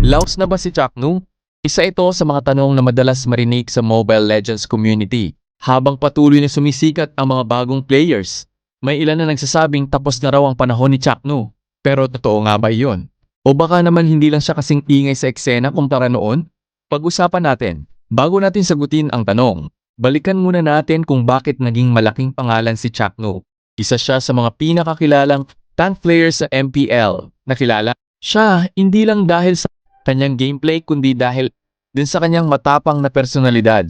Laos na ba si Chaknu? Isa ito sa mga tanong na madalas marinig sa Mobile Legends community. Habang patuloy na sumisikat ang mga bagong players, may ilan na nagsasabing tapos na raw ang panahon ni Chaknu. Pero totoo nga ba iyon? O baka naman hindi lang siya kasing ingay sa eksena kumpara noon? Pag-usapan natin. Bago natin sagutin ang tanong, balikan muna natin kung bakit naging malaking pangalan si Chaknu. Isa siya sa mga pinakakilalang tank players sa MPL na kilala. Siya hindi lang dahil sa kanyang gameplay kundi dahil din sa kanyang matapang na personalidad.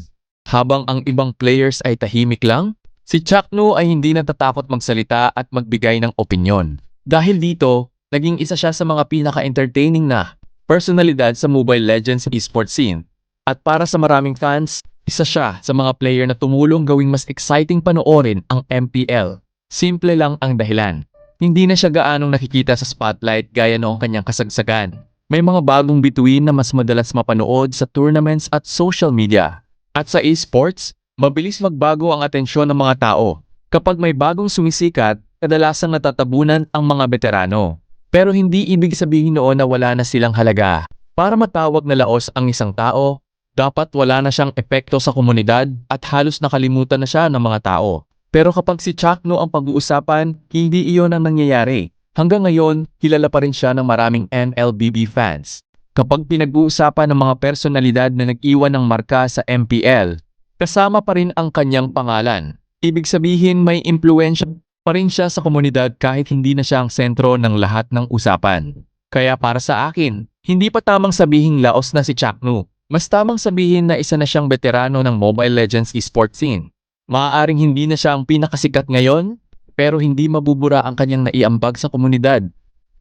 Habang ang ibang players ay tahimik lang, si Chaknu ay hindi natatakot magsalita at magbigay ng opinyon. Dahil dito, naging isa siya sa mga pinaka-entertaining na personalidad sa Mobile Legends esports scene. At para sa maraming fans, isa siya sa mga player na tumulong gawing mas exciting panoorin ang MPL. Simple lang ang dahilan. Hindi na siya gaanong nakikita sa spotlight gaya noong kanyang kasagsagan. May mga bagong bituin na mas madalas mapanood sa tournaments at social media. At sa esports, mabilis magbago ang atensyon ng mga tao. Kapag may bagong sumisikat, kadalasang natatabunan ang mga veterano. Pero hindi ibig sabihin noon na wala na silang halaga. Para matawag na laos ang isang tao, dapat wala na siyang epekto sa komunidad at halos nakalimutan na siya ng mga tao. Pero kapag si Chaknu ang pag-uusapan, hindi iyon ang nangyayari. Hanggang ngayon, kilala pa rin siya ng maraming MLBB fans. Kapag pinag-uusapan ng mga personalidad na nag-iwan ng marka sa MPL, kasama pa rin ang kanyang pangalan. Ibig sabihin may impluwensya pa rin siya sa komunidad kahit hindi na siya ang sentro ng lahat ng usapan. Kaya para sa akin, hindi pa tamang sabihing laos na si Chaknu. Mas tamang sabihin na isa na siyang veterano ng Mobile Legends esports scene. Maaaring hindi na siya ang pinakasikat ngayon, pero hindi mabubura ang kanyang naiambag sa komunidad.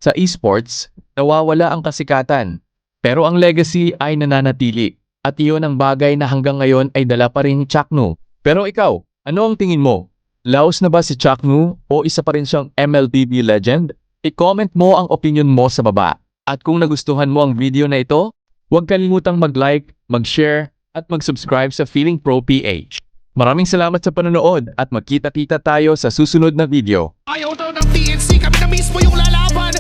Sa esports, nawawala ang kasikatan, pero ang legacy ay nananatili. At iyon ang bagay na hanggang ngayon ay dala pa rin ni Chaknu. Pero ikaw, ano ang tingin mo? Laos na ba si Chaknu o isa pa rin siyang MLBB legend? I-comment mo ang opinion mo sa baba. At kung nagustuhan mo ang video na ito, huwag kalimutang mag-like, mag-share, at mag-subscribe sa Feeling Pro PH. Maraming salamat sa panonood at magkita-kita tayo sa susunod na video. Ayaw daw ng TNC, kami na mismo yung lalaban.